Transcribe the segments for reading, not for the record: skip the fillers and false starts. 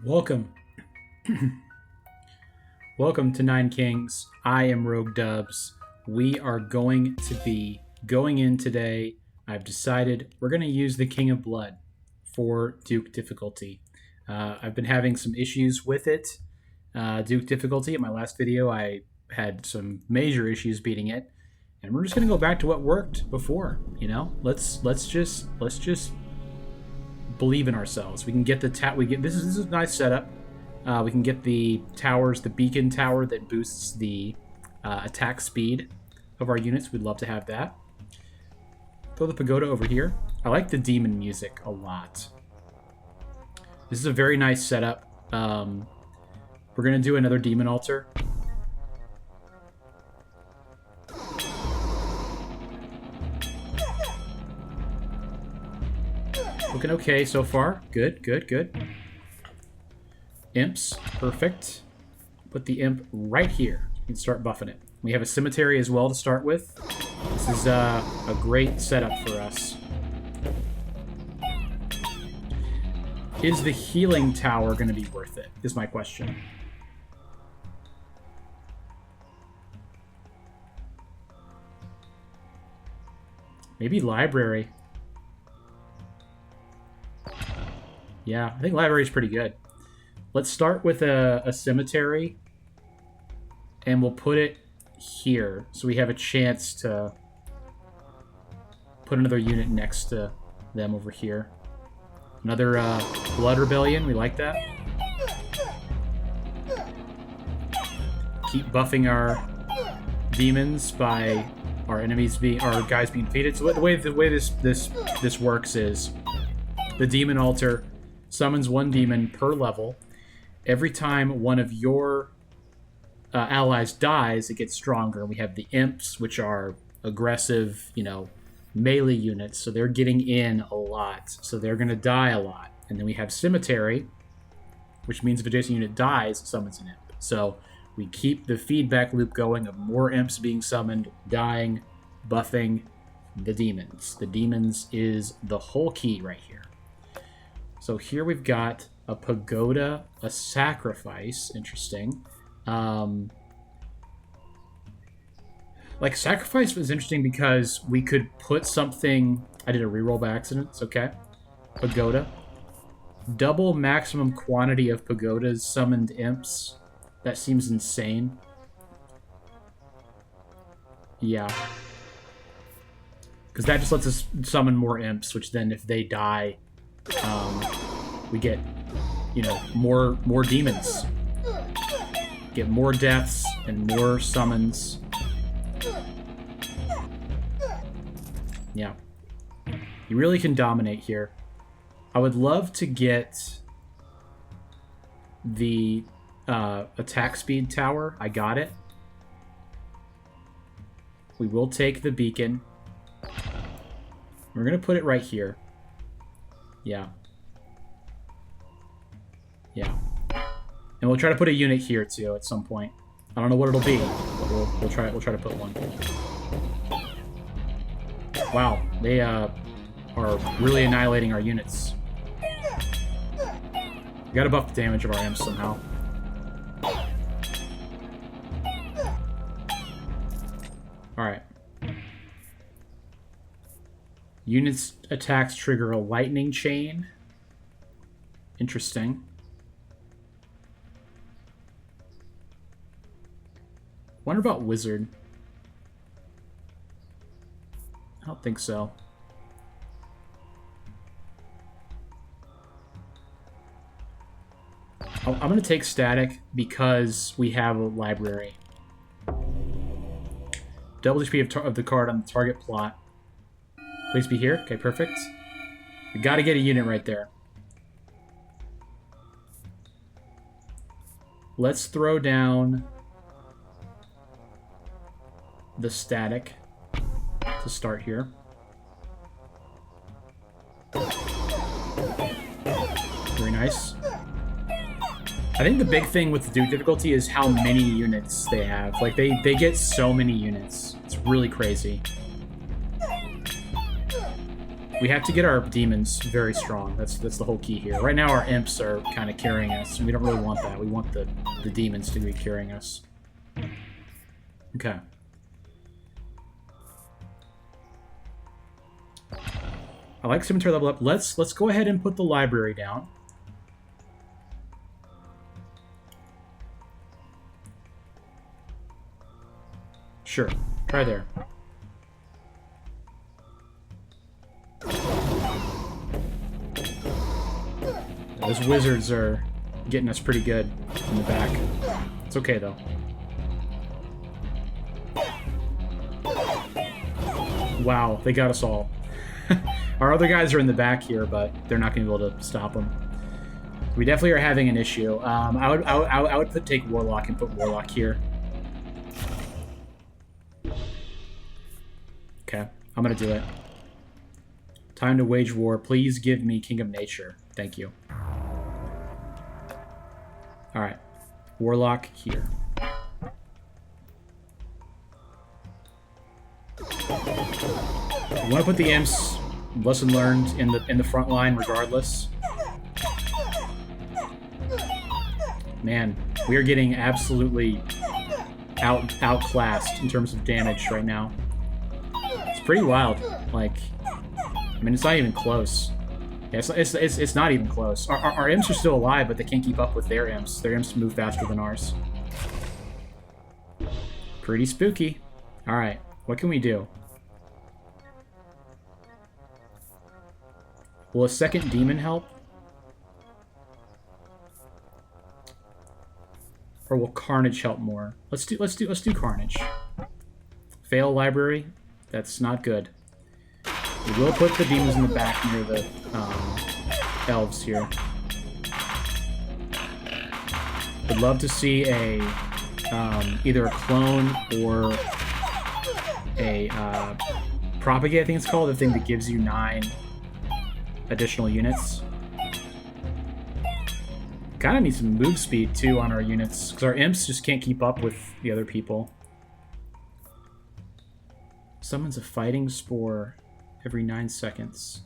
Welcome. Welcome to Nine Kings. I am Rogue Dubs. We are going to be going in today. I've decided we're going to use the King of Blood for Duke difficulty. I've been having some issues with it. Duke difficulty. In my last video, I had some major issues beating it, and we're just going to go back to what worked before. You know, let's just believe in ourselves. We can get the this is a nice setup. We can get the towers, the beacon tower that boosts the attack speed of our units. We'd love to have that. Throw the pagoda over here. I like the demon music a lot. This is a very nice setup. We're gonna do another demon altar. Looking okay so far. Good, good, good. Imps, perfect. Put the imp right here. You can start buffing it. We have a cemetery as well to start with. This is a great setup for us. Is the healing tower going to be worth it, is my question. Maybe library. Yeah, I think library is pretty good. Let's start with a cemetery, and we'll put it here, so we have a chance to put another unit next to them over here. Another blood rebellion, we like that. Keep buffing our demons by our guys being defeated. So the way this works is the demon altar summons one demon per level. Every time one of your allies dies, it gets stronger. We have the imps, which are aggressive, melee units, so they're getting in a lot, so they're going to die a lot. And then we have cemetery, which means if adjacent unit dies, it summons an imp. So we keep the feedback loop going of more imps being summoned, dying, buffing the demons. The demons is the whole key right here. So here we've got a pagoda, a sacrifice. Interesting. Like, sacrifice was interesting because we could put something... I did a reroll by accident. It's okay. Pagoda. Double maximum quantity of pagodas summoned imps. That seems insane. Yeah. Because that just lets us summon more imps, which then if they die... we get, more demons. Get more deaths and more summons. Yeah. You really can dominate here. I would love to get the attack speed tower. I got it. We will take the beacon. We're going to put it right here. Yeah. Yeah. And we'll try to put a unit here too at some point. I don't know what it'll be, but we'll try to put one. Wow, they are really annihilating our units. We gotta buff the damage of our imps somehow. Alright. Units attacks trigger a lightning chain. Interesting. Wonder about wizard. I don't think so. I'm going to take static because we have a library. Double HP of the card on the target plot. Please be here. Okay, perfect. We got to get a unit right there. Let's throw down the static to start here. Very nice. I think the big thing with the Duke difficulty is how many units they have. Like, they get so many units. It's really crazy. We have to get our demons very strong. That's the whole key here. Right now our imps are kind of carrying us, and we don't really want that. We want the demons to be carrying us. Okay. I like cemetery level up. Let's go ahead and put the library down. Sure. Try there. Those wizards are getting us pretty good in the back. It's okay, though. Wow, they got us all. Our other guys are in the back here, but they're not going to be able to stop them. We definitely are having an issue. I would take Warlock and put Warlock here. Okay, I'm going to do it. Time to wage war. Please give me King of Nature. Thank you. Alright. Warlock here. I want to put the imps, lesson learned, in the front line regardless. Man, we are getting absolutely outclassed in terms of damage right now. It's pretty wild. Like, I mean, it's not even close. Yeah, it's not even close. Our imps are still alive, but they can't keep up with their imps. Their imps move faster than ours. Pretty spooky. Alright, what can we do? Will a second demon help? Or will Carnage help more? Let's do Carnage. Fail library. That's not good. We will put the demons in the back near the elves here. Would love to see a either a clone or a propagate, I think it's called, the thing that gives you 9 additional units. Kind of need some move speed too on our units, because our imps just can't keep up with the other people. Summons a fighting spore every 9 seconds.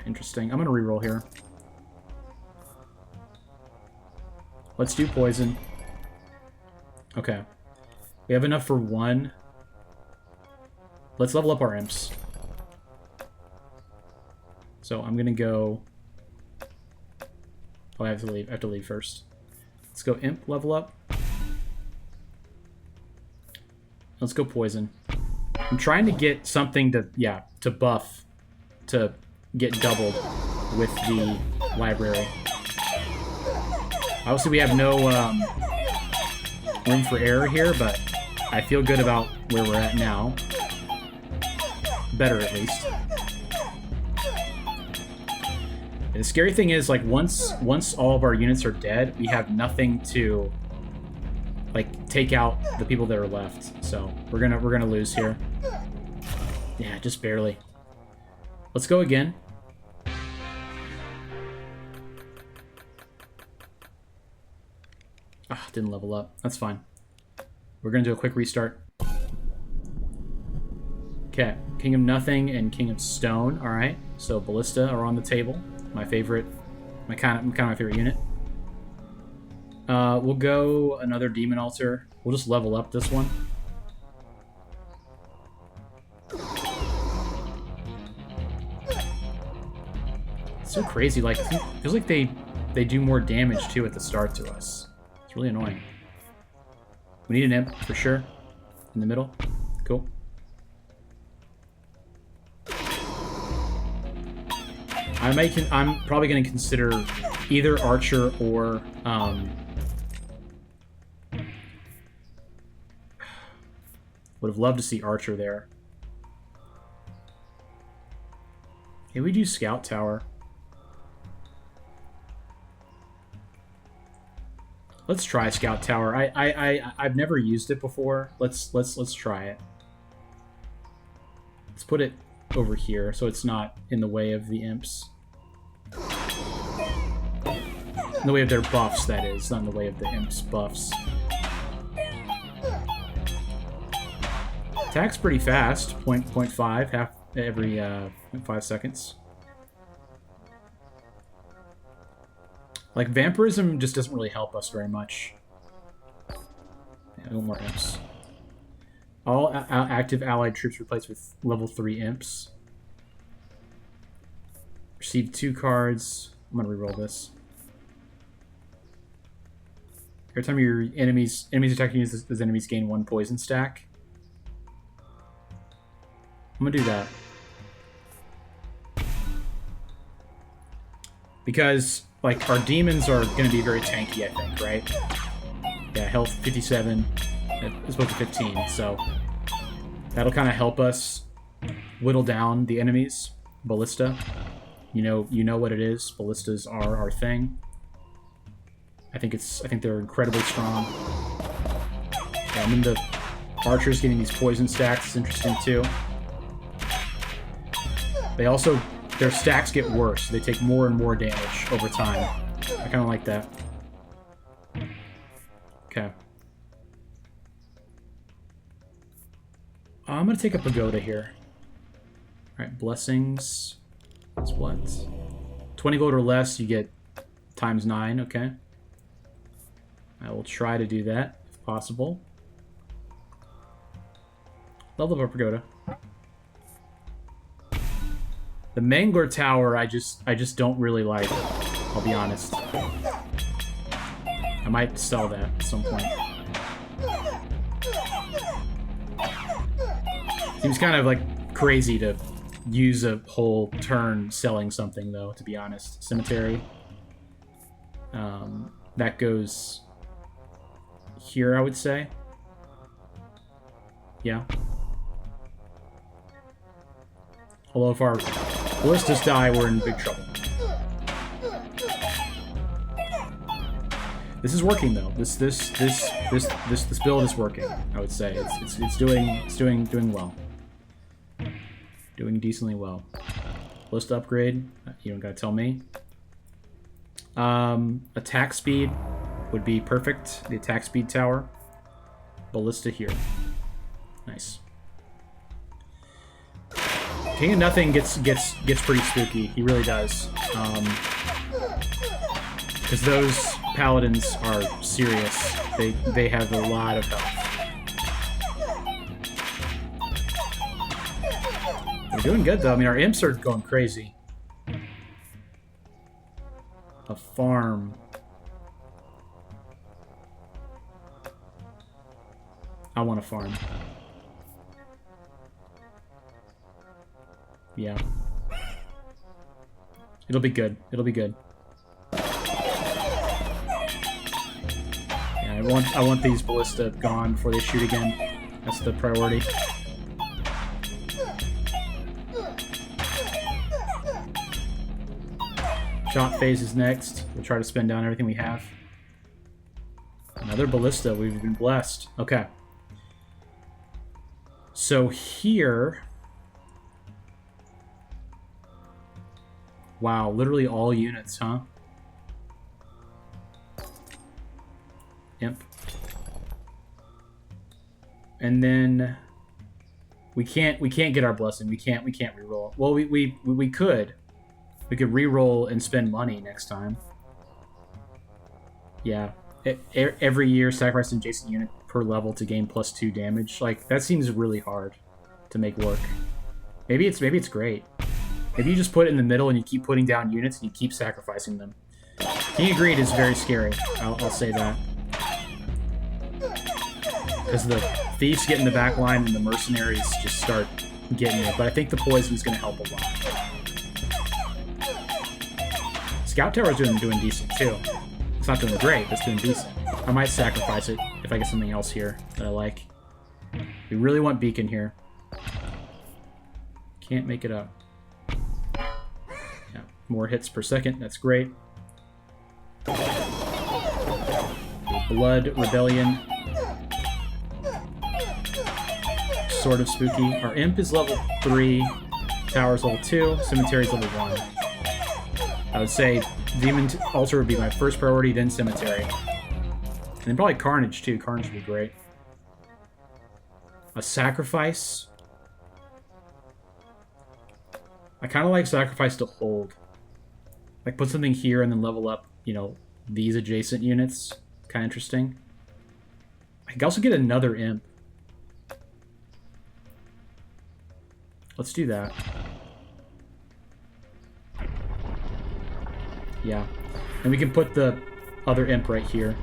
Interesting. I'm gonna reroll here. Let's do poison. Okay. We have enough for 1. Let's level up our imps. So I'm gonna go... Oh, I have to leave. I have to leave first. Let's go imp level up. Let's go poison. I'm trying to get something to, yeah, to buff, to get doubled with the library. Obviously we have no room for error here, but I feel good about where we're at now. Better, at least. And the scary thing is, like, once all of our units are dead, we have nothing to, like, take out the people that are left. So we're gonna lose here. Yeah, just barely. Let's go again. Ah, didn't level up. That's fine. We're gonna do a quick restart. Okay, King of Nothing and King of Stone. All right, so Ballista are on the table. My favorite, kind of my favorite unit. We'll go another Demon Altar. We'll just level up this one. It's so crazy. Like, it feels like they do more damage too at the start to us. It's really annoying. We need an imp for sure. In the middle. Cool. I'm probably going to consider either Archer or would have loved to see Archer there. Can we do Scout Tower? Let's try Scout Tower. I've never used it before. Let's try it. Let's put it over here so it's not in the way of the imps. In the way of their buffs, that is, not in the way of the imps' buffs. Attack's pretty fast. 0.5, half every 0.5 seconds. Like, vampirism just doesn't really help us very much. Yeah, no more imps. All active allied troops replaced with level 3 imps. Receive 2 cards. I'm gonna reroll this. Every time your enemies attacking you, those enemies gain 1 poison stack. I'm gonna do that. Because, like, our demons are gonna be very tanky, I think, right? Yeah, health 57, as opposed to 15, so that'll kind of help us whittle down the enemies. Ballista. You know what it is. Ballistas are our thing. I think they're incredibly strong. Yeah, and then the archers getting these poison stacks is interesting too. They also, their stacks get worse. They take more and more damage over time. I kind of like that. Okay. I'm gonna take a pagoda here. Alright, blessings. That's what? 20 gold or less, you get times 9, okay. I will try to do that, if possible. Level up our pagoda. The Mangler Tower, I just don't really like, I'll be honest. I might sell that at some point. Seems kind of like crazy to use a whole turn selling something, though, to be honest. Cemetery. That goes here, I would say. Yeah. Although if our ballistas die, we're in big trouble. This is working though. This build is working. I would say it's doing well. Doing decently well. Ballista upgrade. You don't gotta tell me. Attack speed would be perfect. The attack speed tower. Ballista here. Nice. King of Nothing gets pretty spooky. He really does. Because those paladins are serious. They have a lot of health. We're doing good though. I mean, our imps are going crazy. A farm. I want a farm. Yeah. It'll be good. It'll be good. Yeah, I want these ballista gone before they shoot again. That's the priority. Shot phase is next. We'll try to spend down everything we have. Another ballista. We've been blessed. Okay. So here... Wow, literally all units, huh? Imp. And then we can't get our blessing. We can't reroll. Well, we could. We could reroll and spend money next time. Yeah. Every year, sacrifice an adjacent unit per level to gain +2 damage. Like, that seems really hard to make work. Maybe it's great. Maybe you just put it in the middle and you keep putting down units and you keep sacrificing them. King of Greed is very scary. I'll say that. Because the thieves get in the back line and the mercenaries just start getting it. But I think the poison is going to help a lot. Scout Tower is doing decent too. It's not doing great, but it's doing decent. I might sacrifice it if I get something else here that I like. We really want Beacon here. Can't make it up. Yeah, more hits per second. That's great. Blood Rebellion. Sort of spooky. Our Imp is level 3. Tower's level 2. Cemetery's level 1. I would say Demon Altar would be my first priority, then Cemetery. And then probably Carnage, too. Carnage would be great. A sacrifice. I kind of like sacrifice to hold. Like put something here and then level up, you know, these adjacent units. Kind of interesting. I can also get another imp. Let's do that. Yeah. And we can put the other imp right here.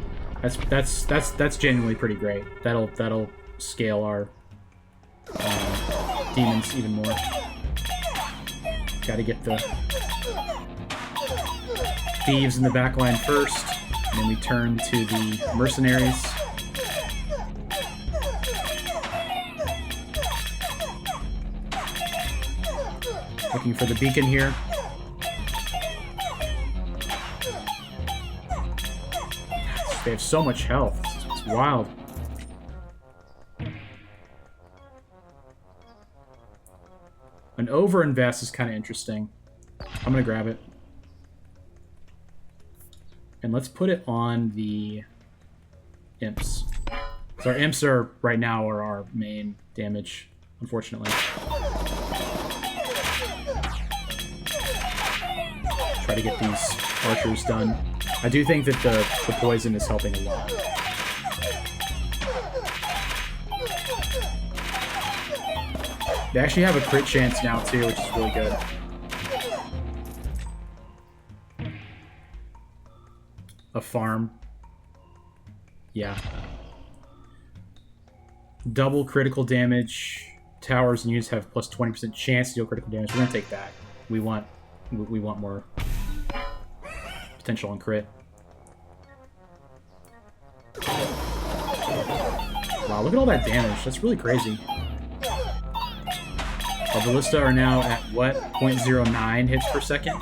That's genuinely pretty great. That'll scale our demons even more. Gotta get the thieves in the back line first, and then we turn to the mercenaries. Looking for the beacon here. They have so much health. It's wild. An overinvest is kind of interesting. I'm going to grab it. And let's put it on the imps. So our imps are, right now, are our main damage, unfortunately. Try to get these archers done. I do think that the poison is helping a lot. They actually have a crit chance now too, which is really good. A farm. Yeah. Double critical damage. Towers and units have plus 20% chance to deal critical damage. We're gonna take that. We want more potential on crit. Wow, look at all that damage. That's really crazy. Our ballista are now at, what, 0.09 hits per second?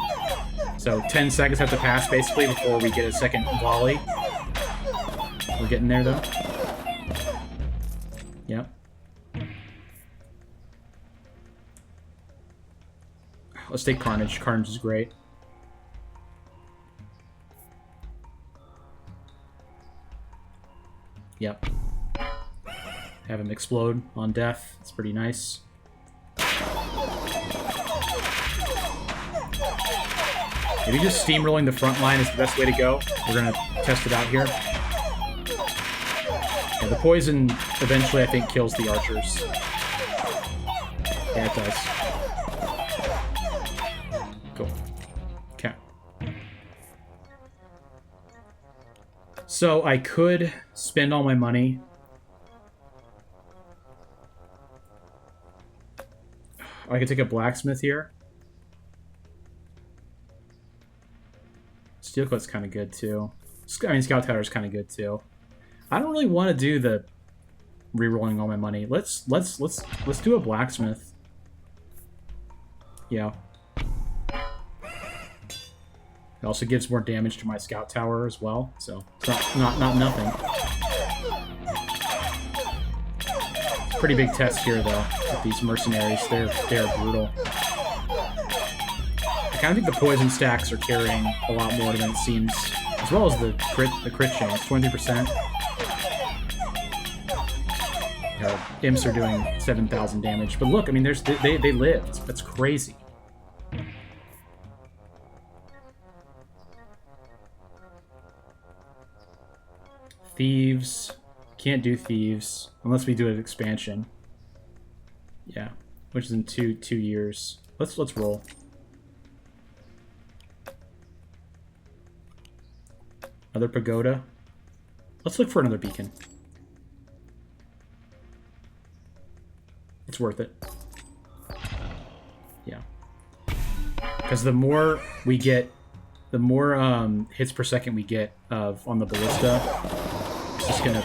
So 10 seconds have to pass, basically, before we get a second volley. We're getting there, though. Yep. Let's take Carnage. Carnage is great. Yep. Have him explode on death. It's pretty nice. Maybe just steamrolling the front line is the best way to go. We're going to test it out here. Yeah, the poison eventually, I think, kills the archers. Yeah, it does. Cool. Okay. So I could spend all my money. I could take a blacksmith here. Steel Coat's kind of good too. I mean, Scout Tower's kind of good too. I don't really want to do the re-rolling all my money. Let's do a blacksmith. Yeah. It also gives more damage to my Scout Tower as well, so it's not nothing. Pretty big test here though with these mercenaries. They're brutal. I kind of think the poison stacks are carrying a lot more than it seems, as well as the crit chance, 20%. Imps are doing 7,000 damage, but look, I mean, they lived. That's crazy. Thieves. Can't do thieves unless we do an expansion. Yeah, which is in two years. Let's roll. Another pagoda. Let's look for another beacon. It's worth it. Yeah. Because the more we get, the more hits per second we get on the ballista, it's just gonna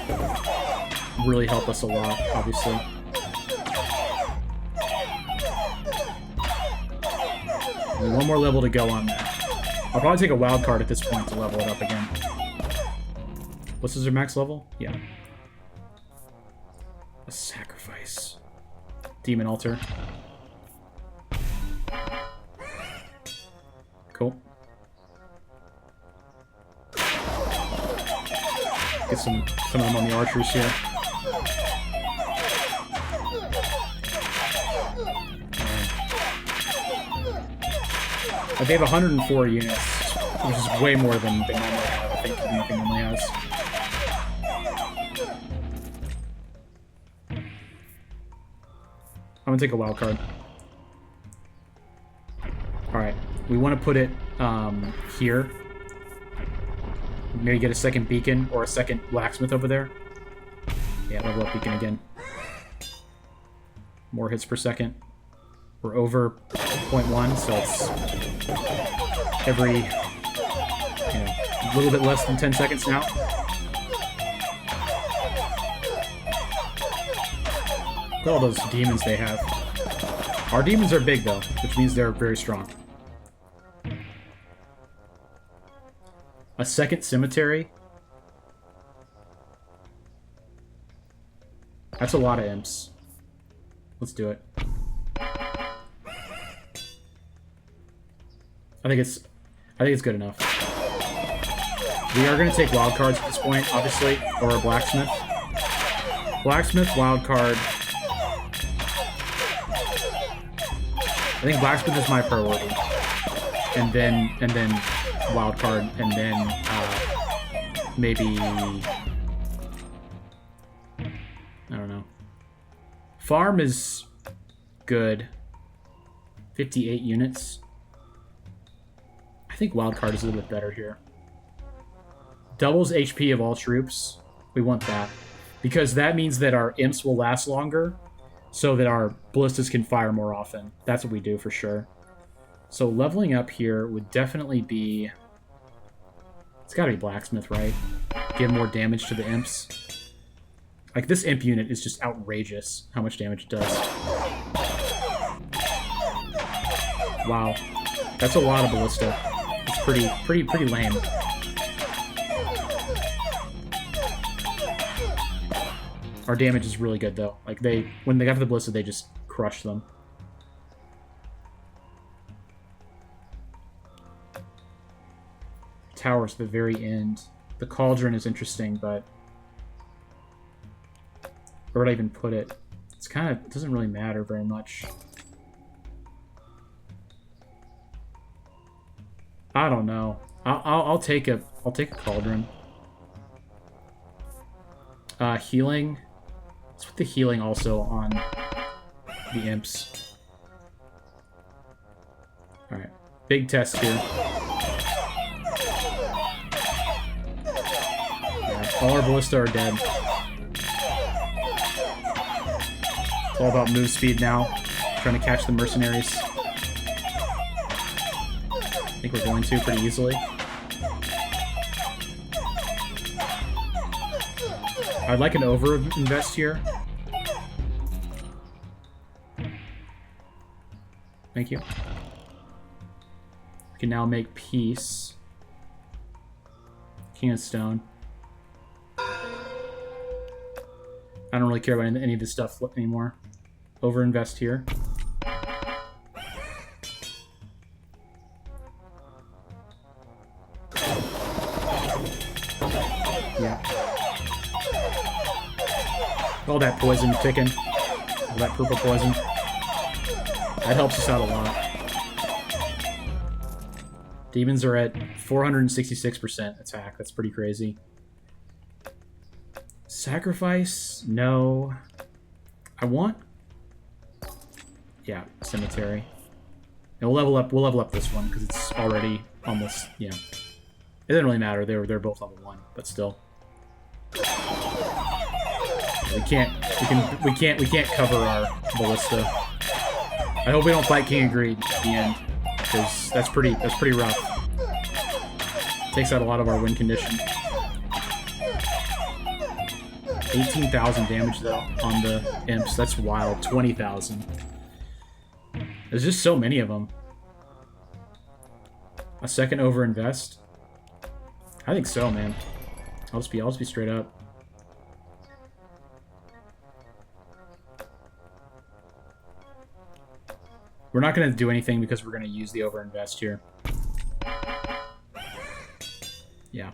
really help us a lot, obviously. And one more level to go on that. I'll probably take a wild card at this point to level it up again. What's his max level? Yeah. A sacrifice. Demon altar. Cool. Get some of them on the archers here. But they have 104 units, which is way more than they normally have. I think anything normally has. I'm gonna take a wild card. Alright, we want to put it here. Maybe get a second beacon or a second blacksmith over there. Yeah, level up beacon again. More hits per second. We're over 0.1, so it's every, a little bit less than 10 seconds now. Look at all those demons they have. Our demons are big, though, which means they're very strong. A second cemetery? That's a lot of imps. Let's do it. I think it's good enough. We are going to take wild cards at this point, obviously, or a blacksmith. Blacksmith, wild card. I think blacksmith is my priority, and then wild card, and then maybe I don't know. Farm is good. 58 units. I think wildcard is a little bit better here. Doubles HP of all troops. We want that. Because that means that our imps will last longer, so that our ballistas can fire more often. That's what we do for sure. So leveling up here would definitely be... It's gotta be blacksmith, right? Give more damage to the imps. Like, this imp unit is just outrageous how much damage it does. Wow. That's a lot of ballista. It's pretty lame. Our damage is really good, though. Like, when they have the ballista, they just crush them. Towers at the very end. The cauldron is interesting, but... Where would I even put it? It's kind of... It doesn't really matter very much. I don't know. I'll take a cauldron. Healing. Let's put the healing also on the imps. Alright. Big test here. Yeah, all our ballista are dead. It's all about move speed now. Trying to catch the mercenaries. I think we're going to pretty easily. I'd like an over-invest here. Thank you. We can now make peace. King of Stone. I don't really care about any of this stuff anymore. Over-invest here. Yeah. All that poison ticking. All that purple poison. That helps us out a lot. Demons are at 466% attack. That's pretty crazy. Sacrifice? No. I want... Yeah, cemetery. And we'll level up this one because it's already almost, It doesn't really matter. They're both level 1, but still. We can't cover our ballista. I hope we don't fight King of Greed at the end, because that's pretty rough. Takes out a lot of our win condition. 18,000 damage though on the imps. That's wild. 20,000. There's just so many of them. A second over invest? I think so, man. I'll just be straight up. We're not going to do anything because we're going to use the overinvest here. Yeah.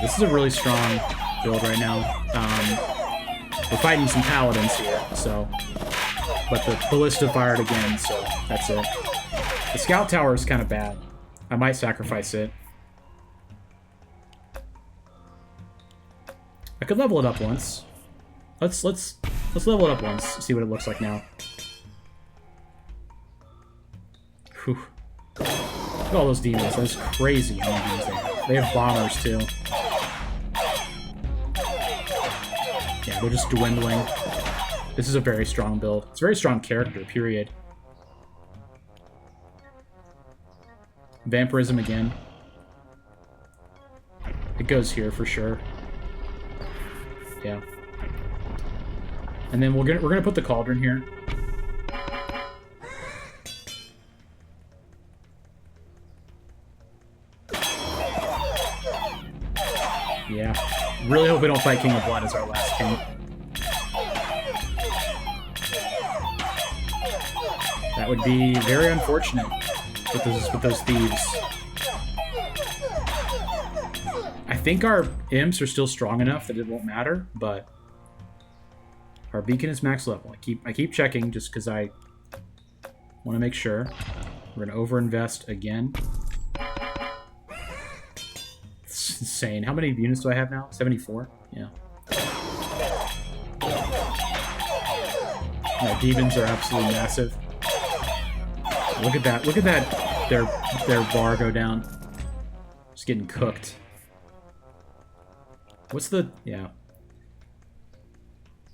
This is a really strong build right now. We're fighting some paladins here, so... But the ballista fired again, so that's it. The scout tower is kind of bad. I might sacrifice it. I could level it up once. Let's level it up once, see what it looks like now. Whew. Look at all those demons. That's crazy how many demons they have. They have bombers too. Yeah, they're just dwindling. This is a very strong build. It's a very strong character, period. Vampirism again. It goes here for sure. Yeah. And then we're gonna put the cauldron here. Yeah. Really hope we don't fight King of Blood as our last king. That would be very unfortunate with those thieves. I think our imps are still strong enough that it won't matter, but our beacon is max level. I keep checking just because I want to make sure. We're gonna overinvest again. It's insane. How many units do I have now? 74? Yeah. My demons are absolutely massive. Look at that. Look at that. Their bar go down. Just getting cooked. What's the... Yeah.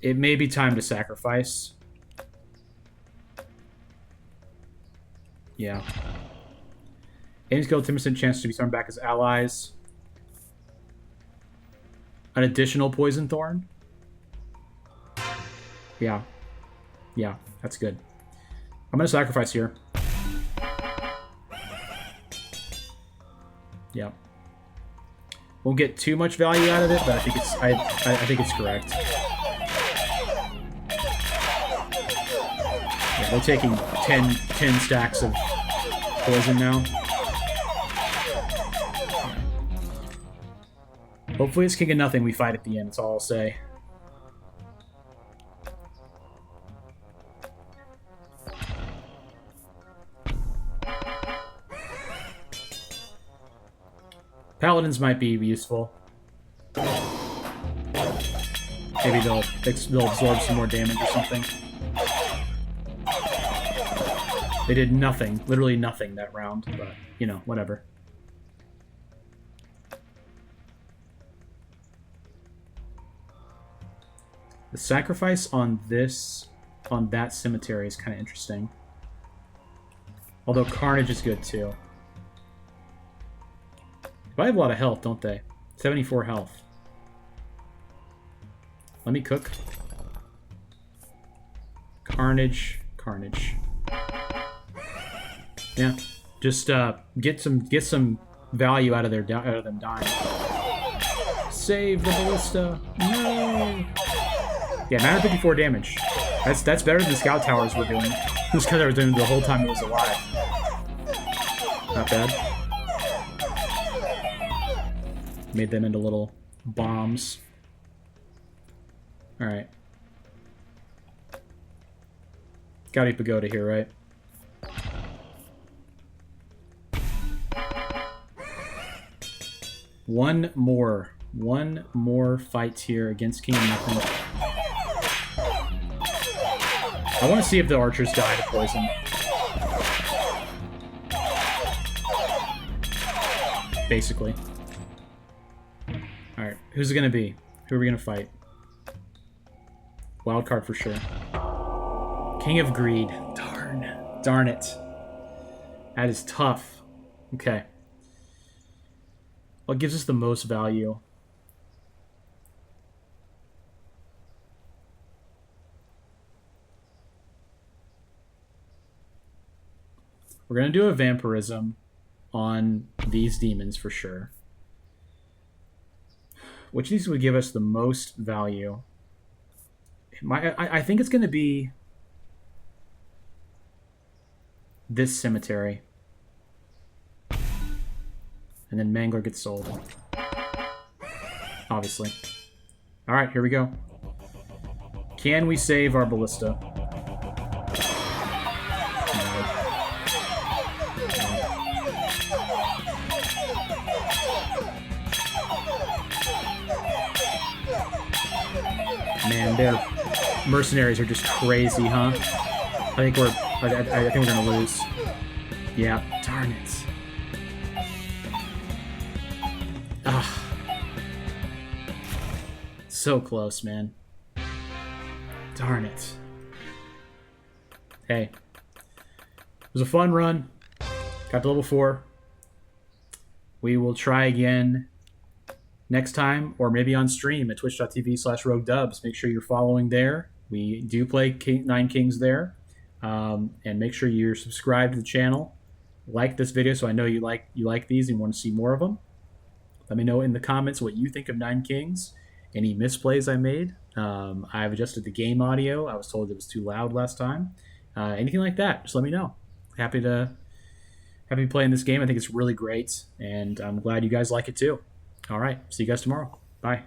It may be time to sacrifice. Yeah. Enemies killed 10% chance to be thrown back as allies. An additional poison thorn? Yeah. Yeah, that's good. I'm gonna sacrifice here. Yeah. Won't get too much value out of it, but I think it's I think it's correct. Yeah, they're taking 10 stacks of poison now. Hopefully it's King of Nothing we fight at the end, that's all I'll say. Paladins might be useful. Maybe they'll absorb some more damage or something. They did nothing, literally nothing that round, but, you know, whatever. The sacrifice on that cemetery is kind of interesting. Although Carnage is good too. But I have a lot of health, don't they? 74 health. Let me cook. Carnage. Yeah, just get some value out of them dying. Save the ballista. No. Yeah, 954 damage. That's better than the scout towers were doing. Just because I was doing the whole time it was alive. Not bad. Made them into little bombs. Alright. Gaudi Pagoda here, right? One more fight here against King of Nothing. I want to see if the archers die to poison. Basically. Alright, who's it gonna be? Who are we gonna fight? Wildcard for sure. King of Greed. Darn it. That is tough. Okay. What gives us the most value? We're gonna do a vampirism on these demons for sure. Which of these would give us the most value? I think it's going to be this cemetery. And then Mangler gets sold. Obviously. Alright, here we go. Can we save our ballista? Man, their mercenaries are just crazy, huh? I think we're gonna lose. Yeah, darn it. Ah, so close, man. Darn it. Hey, it was a fun run. Got to level 4. We will try again next time, or maybe on stream at twitch.tv/roguedubs. Make sure you're following there. We do play Nine Kings there. And make sure you're subscribed to the channel. Like this video so I know you like these and want to see more of them. Let me know in the comments what you think of Nine Kings. Any misplays I made. I've adjusted the game audio. I was told it was too loud last time. Anything like that, just let me know. Happy to play in this game. I think it's really great, and I'm glad you guys like it too. All right, see you guys tomorrow. Bye.